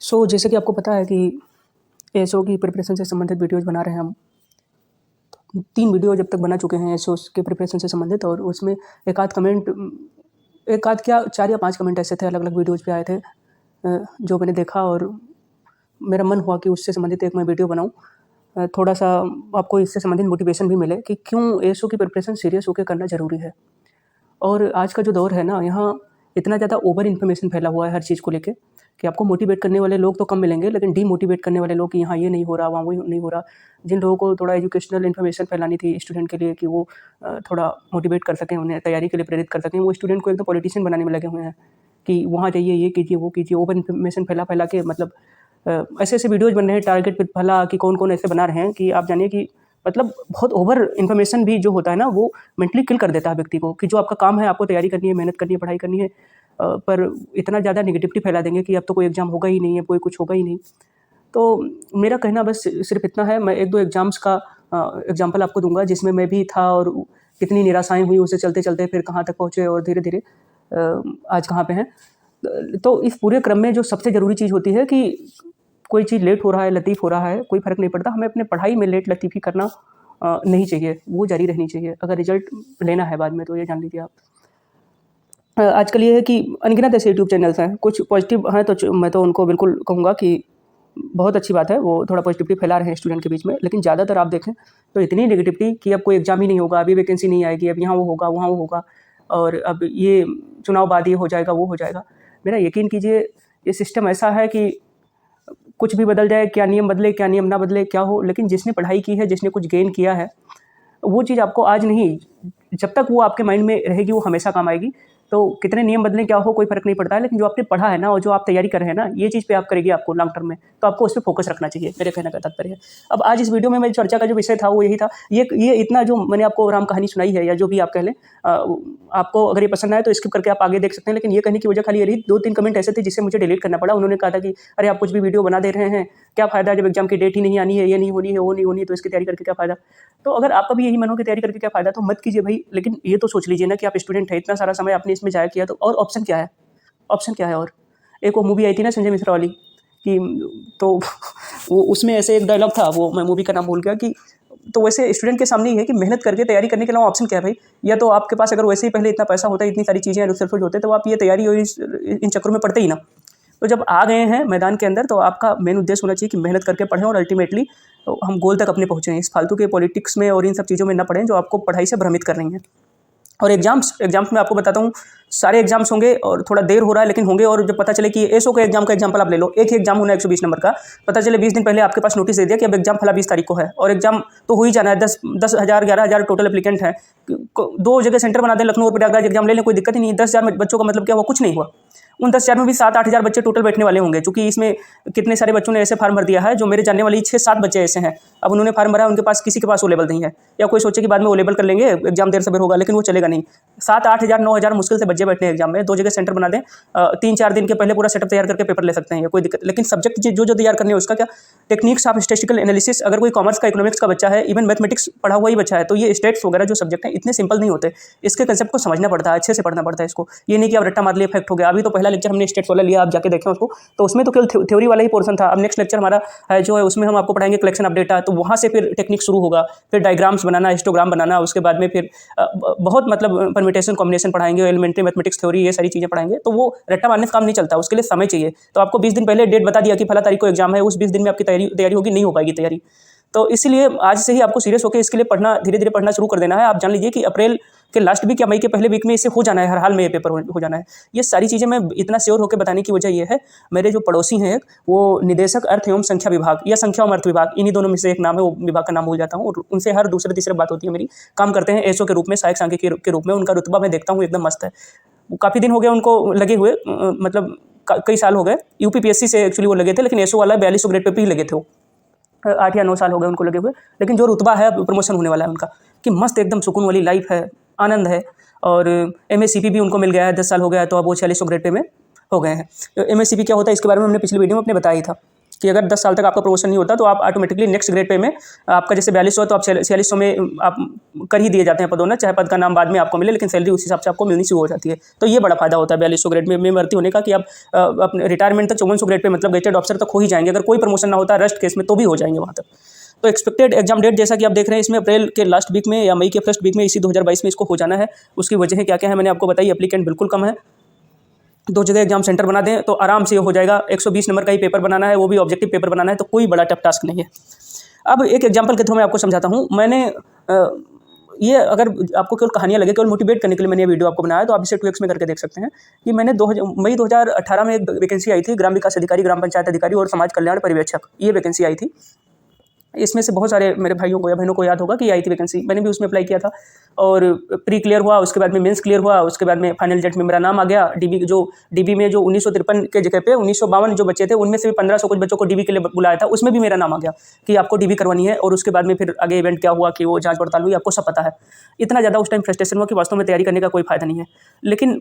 जैसे कि आपको पता है कि एसओ की प्रिपरेशन से संबंधित वीडियोज़ बना रहे हैं हम। 3 वीडियो जब तक बना चुके हैं एसओ के प्रिपरेशन से संबंधित, और उसमें एक आध कमेंट, एक आध क्या 4 या 5 कमेंट ऐसे थे अलग-अलग वीडियोज़ पे आए थे, जो मैंने देखा और मेरा मन हुआ कि उससे संबंधित एक मैं वीडियो बनाऊँ। थोड़ा-सा आपको इससे संबंधित मोटिवेशन भी मिले कि क्यों एसओ की प्रिपरेशन सीरियस होके करना ज़रूरी है। और आज का जो दौर है ना, यहाँ इतना ज़्यादा ओवर इन्फॉर्मेशन फैला हुआ है हर चीज़ को लेके कि आपको मोटिवेट करने वाले लोग तो कम मिलेंगे, लेकिन डीमोटिवेट करने वाले लोग कि यहाँ ये नहीं हो रहा, वहाँ वो नहीं हो रहा। जिन लोगों को थोड़ा एजुकेशनल इन्फॉर्मेशन फैलानी थी स्टूडेंट के लिए कि वो थोड़ा मोटिवेट कर सकें, उन्हें तैयारी के लिए प्रेरित कर सकें, वो स्टूडेंट को एकदम पॉलिटिशियन बनाने में लगे हुए हैं कि वहाँ जाइए, ये कीजिए, वो कीजिए। ओवर इन्फॉर्मेशन फैला के मतलब ऐसे-ऐसे वीडियोज़ बन रहे हैं टारगेट पे भला कि कौन-कौन ऐसे बना रहे हैं कि आप जानिए कि मतलब बहुत ओवर इन्फॉर्मेशन भी जो होता है ना, वो मेंटली किल कर देता है व्यक्ति को कि जो आपका काम है, आपको तैयारी करनी है, मेहनत करनी है, पढ़ाई करनी है, पर इतना ज़्यादा नेगेटिविटी फैला देंगे कि अब तो कोई एग्ज़ाम होगा ही नहीं है, कोई कुछ होगा ही नहीं। तो मेरा कहना बस सिर्फ़ इतना है। मैं 1-2 एग्ज़ाम्स का एग्ज़ाम्पल आपको दूँगा जिसमें मैं भी था और कितनी निराशाएँ हुई उससे चलते-चलते फिर कहाँ तक पहुँचे और धीरे-धीरे आज कहाँ पे हैं। तो इस पूरे क्रम में जो सबसे ज़रूरी चीज़ होती है कि कोई चीज़ लेट हो रहा है, लतीफ़ हो रहा है, कोई फ़र्क नहीं पड़ता। हमें अपने पढ़ाई में लेट लतीफ़ी करना नहीं चाहिए, वो जारी रहनी चाहिए। अगर रिज़ल्ट लेना है बाद में तो ये जान लीजिए आप। आजकल ये है कि अनगिनत ऐसे यूट्यूब चैनल्स हैं, कुछ पॉजिटिव हैं तो मैं तो उनको बिल्कुल कहूँगा कि बहुत अच्छी बात है, वो थोड़ा पॉजिटिविटी फैला रहे हैं स्टूडेंट के बीच में। लेकिन ज़्यादातर आप देखें तो इतनी नेगेटिविटी कि अब कोई एग्ज़ाम ही नहीं होगा, अभी वैकेंसी नहीं आएगी, अब यहाँ वो होगा, वहाँ वो होगा, और अब ये चुनाव बाद ये हो जाएगा, वो हो जाएगा। मेरा यकीन कीजिए ये सिस्टम ऐसा है कि कुछ भी बदल जाए, क्या नियम बदले, क्या नियम ना बदले, क्या हो, लेकिन जिसने पढ़ाई की है, जिसने कुछ गेन किया है, वो चीज़ आपको आज नहीं, जब तक वो आपके माइंड में रहेगी वो हमेशा काम आएगी। तो कितने नियम बदलें, क्या हो, कोई फ़र्क नहीं पड़ता है, लेकिन जो आपने पढ़ा है ना और जो आप तैयारी कर रहे हैं ना, ये चीज़ पे आप करेगी आपको लॉन्ग टर्म में, तो आपको उस पे फ़ोकस रखना चाहिए, मेरे कहने का तात्पर्य है। अब आज इस वीडियो में मेरी चर्चा का जो विषय था वो यही था। ये इतना जो मैंने आपको राम कहानी सुनाई है या जो भी आप कह लें, आपको अगर ये पसंद आए तो स्किप करके आप आगे देख सकते हैं, लेकिन ये कहने की वजह खाली ये रही, 2-3 कमेंट ऐसे थे जिसे मुझे डिलीट करना पड़ा। उन्होंने कहा था कि अरे आप कुछ भी वीडियो बना दे रहे हैं, क्या फ़ायदा जब एग्ज़ाम की डेट ही नहीं आनी है, ये नहीं होनी है, वो नहीं होनी है, तो इसकी तैयारी करके क्या फ़ायदा। तो अगर आपका भी यही मन हो कि तैयारी करके क्या फ़ायदा, तो मत कीजिए भाई। लेकिन ये तो सोच लीजिए ना कि आप स्टूडेंट हैं, इतना सारा समय आपने इसमें ज़ाया किया, तो और ऑप्शन क्या है? ऑप्शन क्या है और? एक वो मूवी आई थी ना संजय मिश्रा वाली कि तो वो उसमें ऐसे एक डायलॉग था, वो मैं मूवी का नाम भूल गया कि तो वैसे स्टूडेंट के सामने ही है कि मेहनत करके तैयारी करने के अलावा ऑप्शन क्या है भाई? या तो आपके पास अगर वैसे ही पहले इतना पैसा होता है, इतनी सारी चीज़ें रिसोर्सेज होते, तो आप ये तैयारी और इन चक्करों में पड़ते ही ना। तो जब आ गए हैं मैदान के अंदर, तो आपका मेन उद्देश्य होना चाहिए कि मेहनत करके पढ़ें और अल्टीमेटली तो हम गोल तक अपने पहुँचे। इस फालतू के पॉलिटिक्स में और इन सब चीज़ों में ना पड़ें जो आपको पढ़ाई से भ्रमित कर रही हैं। और एग्ज़ाम्स में आपको बताता हूँ, सारे एग्ज़ाम्स होंगे और थोड़ा देर हो रहा है लेकिन होंगे। और जब पता चले कि एसओ के एग्ज़ाम का एग्जाम्पल आप ले लो, एक ही एग्ज़ाम होना है 120 नंबर का, पता चले 20 दिन पहले आपके पास नोटिस दे दिया कि अब एग्ज़ाम फला 20 तारीख को है, और एग्ज़ाम तो हो ही जाना है। 10,000 11,000 टोटल एप्लीकेंट हैं। 2 जगह सेंटर बना दें, लखनऊ और प्रयागराज, एग्ज़ाम ले लें, कोई दिक्कत ही नहीं है। 10,000 बच्चों का मतलब क्या हुआ? कुछ नहीं हुआ। उन 10,000 में भी 7-8 हज़ार बच्चे टोटल बैठने वाले होंगे, चूँकि इसमें कितने सारे बच्चों ने ऐसे फार्म भर दिया है, जो मेरे जानने वाले 6-7 बच्चे ऐसे हैं। अब उन्होंने फार्म भरा, उनके पास किसी के पास वो लेवल नहीं है, या कोई सोचे कि बाद में वो लेवल कर लेंगे, एग्ज़ाम देर सवेर होगा, लेकिन वो चलेगा नहीं। 7-8 हज़ार 9 हज़ार मुश्किल से बच्चे बैठे हैं एग्ज़ाम में। 2 जगह सेंटर बना दें, 3-4 दिन के पहले पूरा सेटअप तैयार करके पेपर ले सकते हैं, या कोई दिक्कत। लेकिन सब्जेक्ट जो तैयार करने है उसका क्या? Techniques of statistical analysis. अगर कोई कॉमर्स का, इकोनॉमिक्स का बच्चा है, इवन मैथमेटिक्स पढ़ा हुआ ही बच्चा है, तो ये स्टेट्स वगैरह जो सब्जेक्ट हैं इतने सिंपल नहीं होते। इसके कंसेप्ट को समझना पड़ता है, अच्छे से पढ़ना पड़ता है इसको। ये नहीं कि आप रट्टा मार लिए फैक्ट हो गया। अभी तो पहला लेक्चर हमने स्टेट्स वाला लिया, आप जाके देखें उसको, तो उसमें तो केवल थ्योरी वाला ही पोर्शन था। अब नेक्स्ट लेक्चर हमारा है जो है, उसमें हम आपको पढ़ाएंगे कलेक्शन ऑफ डेटा, तो वहाँ से फिर टेक्निक शुरू होगा, फिर डायग्राम्स बनाना, हिस्टोग्राम बनाना, उसके बाद में फिर बहुत मतलब परम्यूटेशन कॉम्बिनेशन पढ़ाएंगे, एलिमेंट्री मैथमेटिक्स थ्योरी, ये सारी चीज़ें पढ़ाएंगे। तो वो रट्टा मारने से काम नहीं चलता, उसके लिए समय चाहिए। तो आपको 20 दिन पहले डेट बता दिया कि फला तारीख को एग्जाम है, उस 20 दिन में आपकी तैयारी होगी, नहीं हो पाएगी तैयारी। तो इसीलिए आज से ही आपको सीरियस होकर इसके लिए पढ़ना, धीरे धीरे पढ़ना शुरू कर देना है। आप जान लीजिए कि अप्रैल के लास्ट वीक या मई के पहले वीक में इसे हो जाना है, हर हाल में ये पेपर हो जाना है। ये सारी चीज़ें मैं इतना श्योर होकर बताने की वजह ये है, मेरे जो पड़ोसी हैं वो निदेशक अर्थ एवं संख्या विभाग या संख्या एवं अर्थ विभाग, इन्हीं दोनों में से एक नाम है, वो विभाग का नाम भूल जाता हूँ, और उनसे हर दूसरे तीसरे बात होती है मेरी। काम करते हैं एसओ के रूप में, सहायक सांख्यिकी के रूप में। उनका रुतबा मैं देखता हूँ एकदम मस्त है। काफ़ी दिन हो गए उनको लगे हुए, मतलब कई साल हो गए। यूपीपीएससी से एक्चुअली वो लगे थे, लेकिन एसओ वाला 4200 ग्रेड पे ही लगे थे वो। 8 या 9 साल हो गए उनको लगे हुए। लेकिन जो रुतबा है, प्रमोशन होने वाला है उनका, कि मस्त एकदम सुकून वाली लाइफ है, आनंद है। और एमएससीपी भी उनको मिल गया है, 10 साल हो गया है, तो अब वो 4600 ग्रेड पे में हो गए हैं। एमएससीपी क्या होता है इसके बारे में हमने पिछली वीडियो में अपने बताया ही था। कि अगर 10 साल तक आपका प्रमोशन नहीं होता तो आप ऑटोमेटिकली नेक्स्ट ग्रेड पे में आपका जैसे 4200 है तो आप 4600 में आप कर ही दिए जाते हैं पदोन्नत, चाहे पद का नाम बाद में आपको मिले लेकिन सैलरी उस हिसाब से आपको मिलनी शुरू हो जाती है। तो ये बड़ा फायदा होता है 4200 ग्रेड में भर्ती होने का कि आप अपने रिटायरमेंट तक 5400 ग्रेड पे मतलब गेजेटेड ऑफिसर तक हो ही जाएंगे। अगर कोई प्रमोशन ना होता रस्ट केस में तो भी हो जाएंगे वहाँ तक। तो एक्सपेक्टेड एग्जाम डेट जैसा कि आप देख रहे हैं इसमें अप्रैल के लास्ट वीक में या मई के फर्स्ट वीक में इसी 2022 में इसको हो जाना है। उसकी वजह क्या क्या है मैंने आपको बताई। एप्लीकेंट बिल्कुल कम है, 2 जगह एग्जाम सेंटर बना दें तो आराम से हो जाएगा। 120 नंबर का ही पेपर बनाना है, वो भी ऑब्जेक्टिव पेपर बनाना है, तो कोई बड़ा टफ टास्क नहीं है। अब एक एग्जाम्पल के थ्रू मैं आपको समझाता हूँ। मैंने ये अगर आपको केवल कहानियाँ लगे, केवल मोटिवेट करने के लिए मैंने ये वीडियो आपको बनाया, तो आप इसे 2x में करके देख सकते हैं कि मैंने मई 2018 में एक वैकेंसी आई थी, ग्राम विकास अधिकारी, ग्राम पंचायत अधिकारी और समाज कल्याण पर्यवेक्षक, ये वैकेंसी आई थी। इसमें से बहुत सारे मेरे भाइयों को या बहनों को याद होगा कि आई थी वैकेंसी, मैंने भी उसमें अप्लाई किया था और प्री क्लियर हुआ, उसके बाद में मेंस क्लियर हुआ, उसके बाद में फाइनल रिजल्ट में मेरा नाम आ गया। डीबी में जो 1953 के जगह पे 1952 जो बच्चे थे उनमें से भी 1500 कुछ बच्चों को डीबी के लिए बुलाया था, उसमें भी मेरा नाम आ गया कि आपको डीबी करवानी है। और उसके बाद में फिर आगे इवेंट क्या हुआ कि वो जांच पड़ताल हुई, आपको सब पता है। इतना ज़्यादा उस टाइम फ्रस्ट्रेशन हुआ कि वास्तव में तैयारी करने का कोई फायदा नहीं है, लेकिन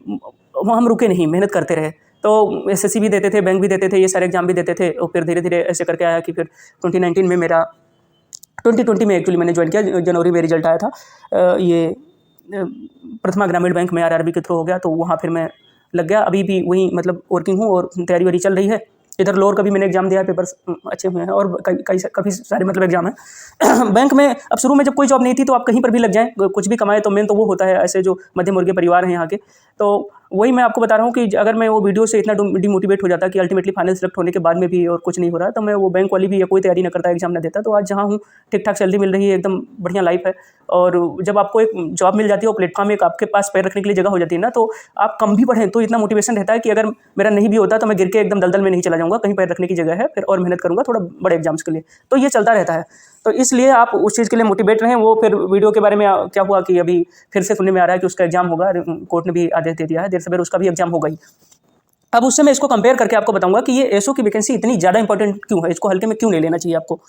हम रुके नहीं, मेहनत करते रहे। तो एसएससी भी देते थे, बैंक भी देते थे, ये सारे एग्जाम भी देते थे। और फिर धीरे धीरे ऐसे करके आया कि फिर 2019 में मेरा 2020 में एक्चुअली मैंने ज्वाइन किया, जनवरी में रिजल्ट आया था। ये प्रथमा ग्रामीण बैंक में आरआरबी के थ्रू हो गया, तो वहाँ फिर मैं लग गया। अभी भी वहीं मतलब वर्किंग हूँ और तैयारी वारी चल रही है। इधर लोअर का भी मैंने एग्जाम दिया है, पेपर्स अच्छे हुए हैं और काफ़ी सारे मतलब एग्जाम हैं। बैंक में अब शुरू में जब कोई जॉब नहीं थी तो आप कहीं पर भी लग जाएँ, कुछ भी कमाएँ, तो मेन तो वो होता है ऐसे जो मध्यम वर्गीय परिवार हैं यहाँ के। तो वही मैं आपको बता रहा हूँ कि अगर मैं वो वीडियो से इतना डिमोटिवेट हो जाता कि अल्टीमेटली फाइनल सेलेक्ट होने के बाद में भी और कुछ नहीं हो रहा, तो मैं वो बैंक वाली भी या कोई तैयारी ना करता, एग्जाम ना देता। तो आज जहाँ हूँ ठीक ठाक सैलरी मिल रही है, एकदम बढ़िया लाइफ है। और जब आपको एक जॉब मिल जाती है और प्लेटफॉर्म एक आपके पास पैर रखने के लिए जगह हो जाती है ना, तो आप कम भी पढ़ें तो इतना मोटिवेशन रहता है कि अगर मेरा नहीं भी होता तो मैं गिर के एकदम दलदल में नहीं चला जाऊँगा, कहीं पैर रखने की जगह है, फिर और मेहनत करूँगा थोड़ा बड़े एग्जाम्स के लिए। तो ये चलता रहता है, तो इसलिए आप उस चीज़ के लिए मोटिवेट रहें। वो फिर वीडियो के बारे में क्या हुआ कि अभी फिर से सुनने में आ रहा है कि उसका एग्जाम होगा, कोर्ट ने भी आदेश दे दिया है, देर सवेर उसका भी एग्जाम होगा ही। अब उससे मैं इसको कंपेयर करके आपको बताऊंगा कि ये एसओ की वैकेंसी इतनी ज़्यादा इंपॉर्टेंट क्यों है, इसको हल्के में क्यों नहीं लेना चाहिए आपको।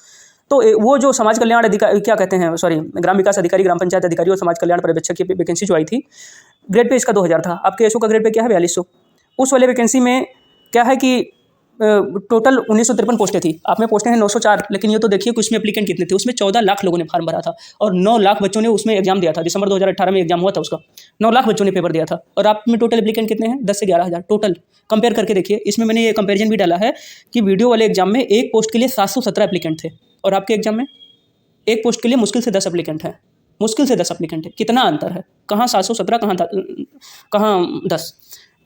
तो वो जो समाज कल्याण अधिकारी क्या कहते हैं, सॉरी, ग्राम विकास अधिकारी, ग्राम पंचायत अधिकारी और समाज कल्याण पर्यवेक्षक की वैकेंसी जो आई थी, ग्रेड पे इसका 2000 था। आपके एसओ का ग्रेड पे क्या है 4200। उस वाले वैकेंसी में क्या है कि टोटल 1953 पोस्टें थी, आप में पोस्टें हैं 904। लेकिन ये तो देखिए कि उसमें एप्लीकेंट कितने थे, उसमें 14 लाख लोगों ने फॉर्म भरा था और 9 लाख बच्चों ने उसमें एग्जाम दिया था। दिसंबर 2018 में एग्जाम हुआ था उसका, 9 लाख बच्चों ने पेपर दिया था। और आप में टोटल एप्लीकेंट कितने हैं, 10 से 11 हज़ार टोटल। कंपेयर करके देखिए, इसमें मैंने ये कंपेरिजन भी डाला है कि वीडियो वाले एग्जाम में एक पोस्ट के लिए 717 एप्लीकेंट थे और आपके एग्जाम में एक पोस्ट के लिए मुश्किल से 10 एप्लीकेंट हैं, मुश्किल से 10 एप्लीकेंट है। कितना अंतर है, कहाँ 717 कहाँ 10।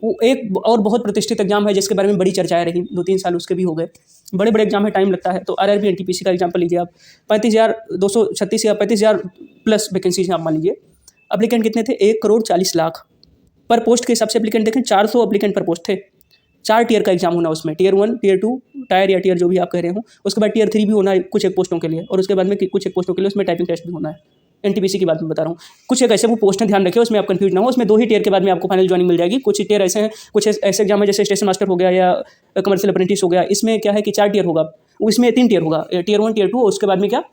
वो एक और बहुत प्रतिष्ठित एग्जाम है जिसके बारे में बड़ी चर्चाएं रही, 2-3 साल उसके भी हो गए। बड़े बड़े एग्जाम है, टाइम लगता है। तो आरआरबी एनटीपीसी का एग्जाम्पल लीजिए आप, 35,236 या 35,000 प्लस वैकेंसी आप मान लीजिए। एप्लीकेंट कितने थे, 1,40,00,000 पर पोस्ट के हिसाब से एप्लीकेंट देखें, 400 एप्लीकेंट पर पोस्ट थे। 4 टियर का एग्जाम होना उसमें, टियर 1, टियर 2, टायर या टियर जो भी आप कह रहे हो। उसके बाद टियर 3 भी होना है कुछ एक पोस्टों के लिए, और उसके बाद में कुछ एक पोस्टों के लिए उसमें टाइपिंग टेस्ट भी होना है। एनटीपीसी की बात मैं बता रहा हूँ। कुछ एक ऐसे वो पोस्ट हैं, ध्यान रखिए, उसमें आप कंफ्यूज ना हो। उसमें 2 ही टियर के बाद में आपको फाइनल ज्वाइनिंग मिल जाएगी। कुछ टियर ऐसे हैं, कुछ ऐसे एग्जाम है जैसे स्टेशन मास्टर हो गया या कमर्शियल अप्रेंटिस हो गया, इसमें क्या है कि 4 टियर होगा, इसमें 3 टियर होगा, टियर 1, टियर 2, उसके बाद में क्या,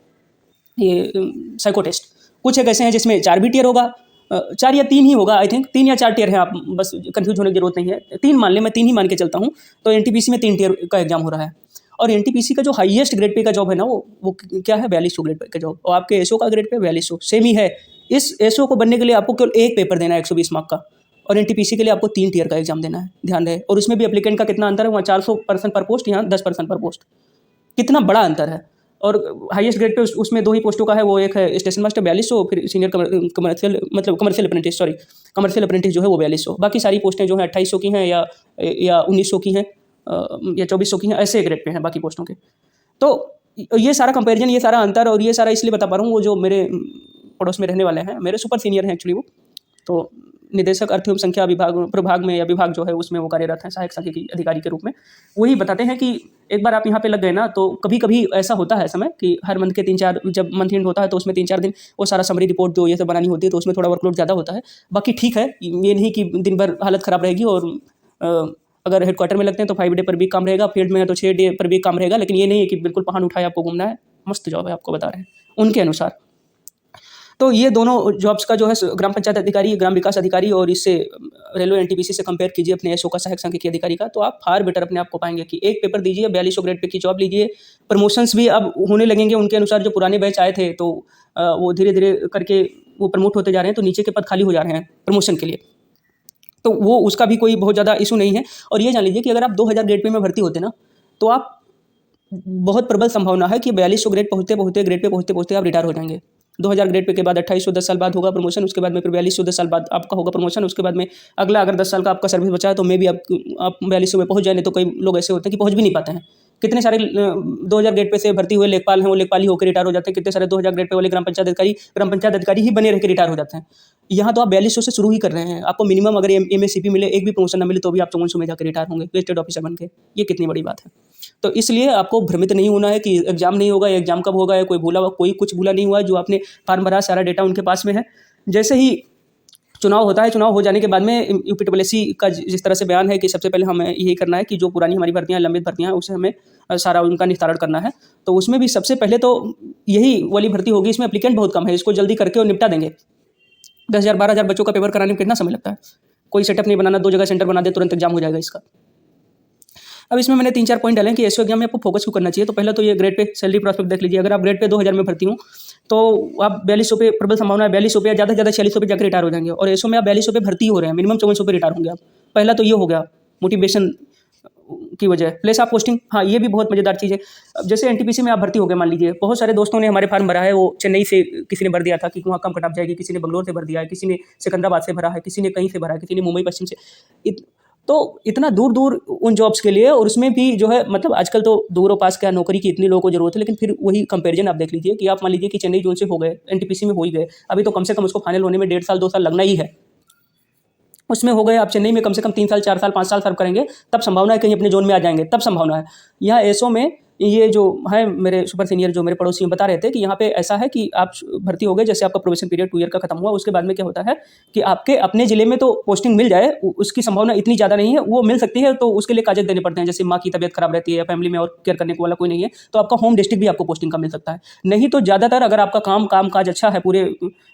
ये साइको टेस्ट। कुछ एक ऐसे हैं जिसमें 4 भी टियर होगा, 4 या 3 ही होगा, आई थिंक 3 या 4 टियर है, आप बस कंफ्यूज होने की जरूरत नहीं है। 3 मान लें, मैं 3 ही मान के चलता हूँ। तो एनटीपीसी में 3 टियर का एग्जाम हो रहा है और एनटीपीसी का जो हाईएस्ट ग्रेड पे का जॉब है ना, वो क्या है, 4200 ग्रेड पे का जॉब, और आपके एसओ का ग्रेड पे 4200 सेम ही है। इस एसओ को बनने के लिए आपको केवल एक पेपर देना है 120 मार्क का, और एनटीपीसी के लिए आपको 3 टियर का एग्जाम देना है, ध्यान रहे। और उसमें भी एप्लीकेंट का कितना अंतर है, वहाँ 400 पर्सन पर पोस्ट, यहाँ 10 पर्सन पर पोस्ट, कितना बड़ा अंतर है। और हाईएस्ट ग्रेड पे उसमें 2 ही पोस्टों का है, वो एक है स्टेशन मास्टर 4200, फिर senior commercial apprentice, sorry commercial apprentice जो है वो 4200। बाकी सारी पोस्टें जो है 2800 की हैं या 1900 की हैं या 2400 की हैं, ऐसे ग्रेड पे हैं बाकी पोस्टों के। तो ये सारा कंपैरिजन, ये सारा अंतर, और ये सारा इसलिए बता पा रहा हूँ, वो जो मेरे पड़ोस में रहने वाले हैं, मेरे सुपर सीनियर हैं एक्चुअली वो, तो निदेशक अर्थ एवं संख्या विभाग प्रभाग में या विभाग जो है उसमें वो कार्यरत हैं, सहायक सांख्यिकी अधिकारी के रूप में। वही बताते हैं कि एक बार आप यहाँ पे लग गए ना, तो कभी कभी ऐसा होता है समय कि हर मंथ के 3-4, जब मंथ एंड होता है तो उसमें 3-4 दिन वो सारा समरी रिपोर्ट जो ये सब बनानी होती है, तो उसमें थोड़ा वर्कलोड ज़्यादा होता है। बाकी ठीक है, ये नहीं कि दिन भर हालत ख़राब रहेगी। और अगर हेडक्वार्टर में लगते हैं तो 5 डे पर वीक काम रहेगा, फील्ड में है तो 6 डे पर वीक काम रहेगा। लेकिन ये नहीं है कि बिल्कुल पहाड़ उठाए आपको घूमना है, मस्त जॉब है, आपको बता रहे हैं उनके अनुसार। तो ये दोनों जॉब्स का जो है ग्राम पंचायत अधिकारी, ग्राम विकास अधिकारी और इससे रेलवे एनटीपीसी से कंपेयर कीजिए अपने एसओ का, सहायक सांख्यिकी अधिकारी का, तो आप फार बेटर अपने आप को पाएंगे कि एक पेपर दीजिए, 4200 ग्रेड पे की जॉब लीजिए, प्रमोशंस भी अब होने लगेंगे उनके अनुसार। जो पुराने बैच आए थे तो वो धीरे धीरे करके वो प्रमोट होते जा रहे हैं, तो नीचे के पद खाली हो जा रहे हैं प्रमोशन के लिए, तो वो उसका भी कोई बहुत ज़्यादा इशू नहीं है। और ये जान लीजिए कि अगर आप 2000 ग्रेड पे में भर्ती होते ना, तो आप बहुत प्रबल संभावना है कि 4200 ग्रेड ग्रेड पे पहुँचते पहुँचते आप रिटायर हो जाएंगे। 2000 ग्रेड पे के बाद 2800 10 साल बाद होगा प्रमोशन, उसके बाद में फिर 4200 10 साल बाद आपका होगा प्रमोशन, उसके बाद में अगला अगर 10 साल का आपका सर्विस बचा है तो मे भी आप 4200 में पहुंच जाए। नहीं तो कई लोग ऐसे होते हैं कि पहुंच भी नहीं पाते हैं। कितने सारे 2000 ग्रेड पे से भर्ती हुए लेखपाल हैं, वो लेखपाल ही होकर रिटायर हो जाते हैं। कितने सारे 2000 ग्रेड पे वाले ग्राम पंचायत अधिकारी ही बने रह के रिटायर हो जाते हैं। यहाँ तो आप 4200 से शुरू ही कर रहे हैं। आपको मिनिमम अगर MSCP मिले, एक भी प्रमोशन ना मिले, तो भी आप 5400 में जाकर रिटायर होंगे गेजेटेड ऑफिसर बन के। ये कितनी बड़ी बात है। तो इसलिए आपको भ्रमित नहीं होना है कि एग्जाम नहीं होगा, एग्जाम कब होगा, या कोई कुछ भूला नहीं हुआ है। जो आपने फॉर्म भरा, सारा डेटा उनके पास में है। जैसे ही चुनाव होता है, चुनाव हो जाने के बाद में UPSSC का जिस तरह से बयान है कि सबसे पहले हमें यही करना है कि जो पुरानी हमारी भर्तियां, लंबित भर्तियां हैं, उसे हमें सारा उनका निस्तारण करना है। तो उसमें भी सबसे पहले तो यही वाली भर्ती होगी। इसमें एप्लीकेंट बहुत कम है, इसको जल्दी करके और निपटा देंगे। 10,000 12,000 बच्चों का पेपर कराने में कितना समय लगता है। कोई सेटअप नहीं बनाना, 2 जगह सेंटर बना दे, तुरंत एग्जाम हो जाएगा इसका। अब इसमें मैंने 3-4 पॉइंट डाले कि एसओ एग्जाम में आपको फोकस क्यों करना चाहिए। तो पहले तो ये ग्रेड पे सैलरी प्रॉस्पेक्ट देख लीजिए। अगर आप ग्रेड पे 2000 में भर्ती हूँ तो आप 4200 पे प्रबल संभावना है, 4200 पे या ज़्यादा से ज़्यादा 4600 पे जाकर रिटायर हो जाएंगे। और एसओ में आप 4200 पे भर्ती हो रहे हैं, मिनिमम 5400 पे रिटायर होंगे आप। पहला तो ये हो गया मोटिवेशन की वजह। प्लेस ऑफ पोस्टिंग, हाँ ये भी बहुत मजेदार चीज़ है। अब जैसे एनटीपीसी में आप भर्ती हो गए, मान लीजिए बहुत सारे दोस्तों ने हमारे फॉर्म भरा है, वो चेन्नई से किसी ने भर दिया था कि वहाँ कम कट ऑफ जाएगी, किसी ने बंगलोर से भर दिया है, किसी ने सिकंदराबाद से भरा है, किसी ने कहीं से भरा है, किसी ने मुंबई पश्चिम से। तो इतना दूर दूर उन जॉब्स के लिए, और उसमें भी जो है मतलब आजकल तो दूर और पास क्या नौकरी की इतनी लोगों को जरूरत है। लेकिन फिर वही कंपैरिजन आप देख लीजिए कि आप मान लीजिए कि चेन्नई जोन से हो गए, एनटीपीसी में हो ही गए, अभी तो कम से कम उसको फाइनल होने में 1.5 साल 2 साल लगना ही है। उसमें हो गए आप चेन्नई में कम से कम 3 साल 4 साल 5 साल सर्व करेंगे, तब संभावना है कहीं अपने जोन में आ जाएंगे, तब संभावना है। यहाँ एसओ में ये जो है मेरे सुपर सीनियर जो मेरे पड़ोसी बता रहे थे कि यहाँ पे ऐसा है कि आप भर्ती हो गए, जैसे आपका प्रोबेशन पीरियड 2 ईयर का खत्म हुआ, उसके बाद में क्या होता है कि आपके अपने जिले में तो पोस्टिंग मिल जाए, उसकी संभावना इतनी ज़्यादा नहीं है। वो मिल सकती है तो उसके लिए कागज देने पड़ते हैं, जैसे माँ की तबियत खराब रहती है या फैमिली में और केयर करने को वाला कोई नहीं है, तो आपका होम डिस्ट्रिक्ट भी आपको पोस्टिंग का मिल सकता है। नहीं तो ज़्यादातर अगर आपका काम काज अच्छा है पूरे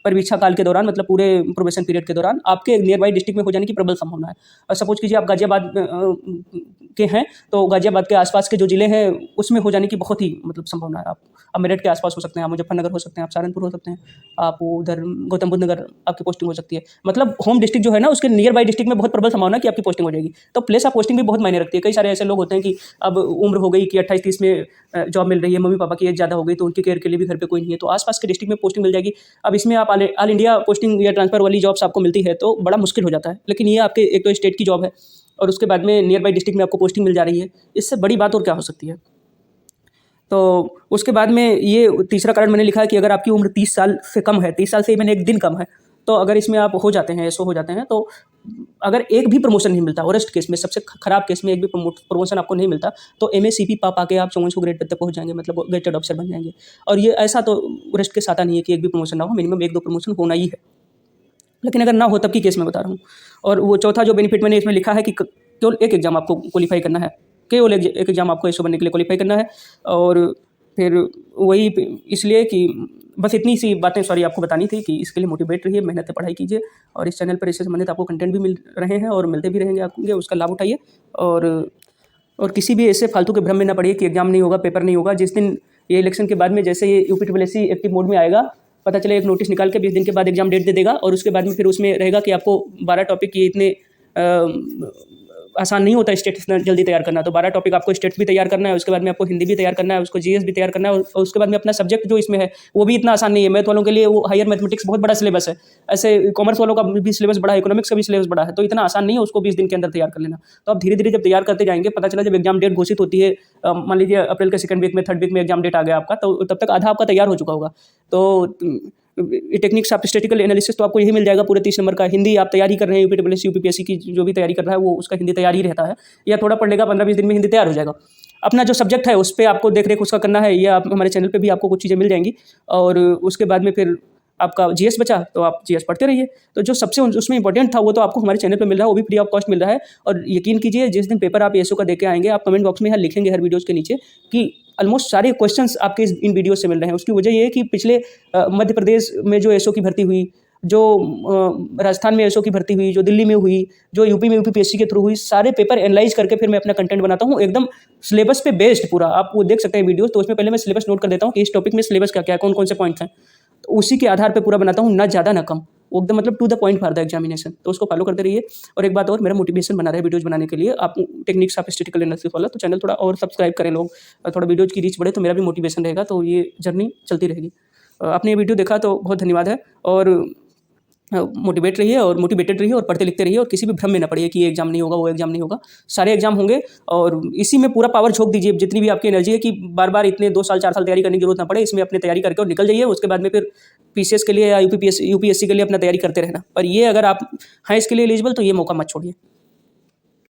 परीक्षा काल के दौरान, मतलब पूरे प्रोबेशन पीरियड के दौरान, आपके नियर बाई डिस्ट्रिक्ट में हो जाने की प्रबल संभावना है। और सपोज कीजिए आप गाजियाबाद के हैं, तो गाजियाबाद के आसपास के जो जिले हैं उसमें हो जाने की बहुत ही मतलब संभावना है। आप मेरठ के आसपास हो सकते हैं, आप मुजफ्फरनगर हो सकते हैं, आप सहारनपुर हो सकते हैं, आप उधर गौतम बुद्ध नगर आपकी पोस्टिंग हो सकती है। मतलब होम डिस्ट्रिक्ट जो है ना, उसके नियर बाई डिस्ट्रिक्ट में बहुत प्रबल संभावना है कि आपकी पोस्टिंग हो जाएगी। तो प्लेस ऑफ पोस्टिंग भी बहुत मायने रखती है। कई सारे ऐसे लोग होते हैं कि अब उम्र हो गई कि 28-30 में जॉब मिल रही है, मम्मी पापा की एज ज़्यादा हो गई, तो उनकी केयर के लिए भी घर पे कोई नहीं है, तो आसपास के डिस्ट्रिक्ट में पोस्टिंग मिल जाएगी। अब इसमें आप ऑल इंडिया पोस्टिंग या ट्रांसफर वाली जॉब्स आपको मिलती है तो बड़ा मुश्किल हो जाता है। लेकिन ये आपके एक तो स्टेट की जॉब है और उसके बाद में नियर बाई डिस्ट्रिक्ट में आपको पोस्टिंग मिल जा रही है, इससे बड़ी बात और क्या हो सकती है। तो उसके बाद में ये तीसरा कारण मैंने लिखा है कि अगर आपकी उम्र 30 साल से कम है, 30 साल से मैंने 1 दिन कम है, तो अगर इसमें आप हो जाते हैं, एसओ हो जाते हैं, तो अगर एक भी प्रमोशन नहीं मिलता, वर्स्ट केस में, सबसे खराब केस में एक भी प्रमोशन आपको नहीं मिलता, तो MSCP पा के आप 5400 ग्रेड तक पहुंच जाएंगे, मतलब गेजेटेड ऑफिसर बन जाएंगे। और ये ऐसा तो वर्स्ट केस आता नहीं है कि एक भी प्रमोशन ना हो, मिनिमम 1-2 प्रमोशन होना ही है। लेकिन अगर ना हो तब की केस में बता रहा हूँ। और वो चौथा जो बेनिफिट मैंने इसमें लिखा है कि केवल एक एग्जाम आपको क्वालिफाई करना है, केवल एक एग्जाम आपको एसओ बनने के लिए क्वालिफाई करना है। और फिर वही इसलिए कि बस इतनी सी बातें सॉरी आपको बतानी थी कि इसके लिए मोटिवेट रहिए, मेहनत से पढ़ाई कीजिए, और इस चैनल पर इससे संबंधित आपको कंटेंट भी मिल रहे हैं और मिलते भी रहेंगे आपको, उसका लाभ उठाइए। और किसी भी ऐसे फालतू के भ्रम में ना पड़िए कि एग्जाम नहीं होगा, पेपर नहीं होगा। जिस दिन ये इलेक्शन के बाद में जैसे ये UPSSC एक्टिव मोड में आएगा, पता चले एक नोटिस निकाल के 20 दिन के बाद एग्जाम डेट दे देगा, और उसके बाद में फिर उसमें रहेगा कि आपको 12 टॉपिक ये इतने आसान नहीं होता स्टेट इतना जल्दी तैयार करना। तो 12 टॉपिक आपको स्टेट भी तैयार करना है, उसके बाद में आपको हिंदी भी तैयार करना है, उसको GS भी तैयार करना है, और उसके बाद में अपना सब्जेक्ट जो इसमें है वो भी इतना आसान नहीं है। मैथ वालों के लिए वो हायर मैथमेटिक्स बहुत बड़ा सिलेबस है, ऐसे कॉमर्स वालों का भी सिलेबस बड़ा है, इकोनॉमिक्स का भी सिलेबस बड़ा है, तो इतना आसान नहीं है उसको 20 दिन के अंदर तैयार कर लेना। तो आप धीरे धीरे जब तैयार करते जाएंगे, पता चला जब एग्जाम डेट घोषित होती है, मान लीजिए अप्रैल के 2nd वीक में 3rd वीक में एग्जाम डेट आ गया आपका, तो तब तक आधा आपका तैयार हो चुका होगा। तो टेक्निक्स ऑफ स्टैटिस्टिकल एनालिसिस तो आपको यही मिल जाएगा पूरे 30 नंबर का। हिंदी आप तैयारी कर रहे हैं, UPSSC की जो भी तैयारी कर रहा है वो उसका हिंदी तैयारी ही रहता है, या थोड़ा पढ़ लेगा 15-20 दिन में हिंदी तैयार हो जाएगा। अपना जो सब्जेक्ट है उस पर आपको देख रेख उसका करना है, या आप हमारे चैनल पे भी आपको कुछ चीज़ें मिल जाएंगी। और उसके बाद में फिर आपका जीएस बचा तो आप जीएस पढ़ते रहिए। तो जो सबसे उसमें इंपॉर्टेंट था वो तो आपको हमारे चैनल पे मिल रहा है, वो भी फ्री ऑफ कॉस्ट मिल रहा है। और यकीन कीजिए जिस दिन पेपर आप एएसओ का देके आएंगे, आप कमेंट बॉक्स में यहाँ लिखेंगे हर वीडियोज़ के नीचे कि ऑलमोस्ट सारे क्वेश्चंस आपके इन वीडियो से मिल रहे हैं। उसकी वजह ये है कि पिछले मध्य प्रदेश में जो एएसओ की भर्ती हुई, जो राजस्थान में एएसओ की भर्ती हुई, जो दिल्ली में हुई, जो यूपी में यूपीपीएससी के थ्रू हुई, सारे पेपर एनालाइज करके फिर मैं अपना कंटेंट बनाता हूँ एकदम सिलेबस पे बेस्ड पूरा। आप वो देख सकते हैं वीडियो, तो उसमें पहले मैं सिलेबस नोट कर देता हूँ कि इस टॉपिक में सिलेबस क्या क्या है, कौन कौन से पॉइंट्स हैं, तो उसी के आधार पर पूरा बनाता हूँ, ना ज़्यादा ना कम, वो एकदम मतलब to the point for the examination. तो उसको फॉलो करते रहिए। और एक बात और, मेरा मोटिवेशन बना रहा है वीडियोज़ बनाने के लिए। आप टेक्निक्स ऑफ स्टैटिस्टिकल एनालिसिस वाला तो चैनल थोड़ा और सब्सक्राइब करें लोग, थोड़ा वीडियोज़ की रीच बढ़े तो मेरा भी मोटिवेशन रहेगा, तो ये जर्नी चलती रहेगी। आपने ये वीडियो देखा तो बहुत धन्यवाद है। और मोटिवेट रहिए और मोटिवेटेड रहिए और पढ़ते लिखते रहिए, और किसी भी भ्रम में ना पड़िए कि ये एग्जाम नहीं होगा, वो एग्जाम नहीं होगा। सारे एग्जाम होंगे और इसी में पूरा पावर झोंक दीजिए, जितनी भी आपकी एनर्जी है, कि बार बार इतने 2 साल 4 साल तैयारी करने की जरूरत ना पड़े। इसमें अपनी तैयारी करके और निकल जाइए। उसके बाद में फिर पीसीएस के लिए या यूपीएससी के लिए अपना तैयारी करते रहना। पर ये अगर आप हैं इसके लिए एलिजिबल तो ये मौका मत छोड़िए।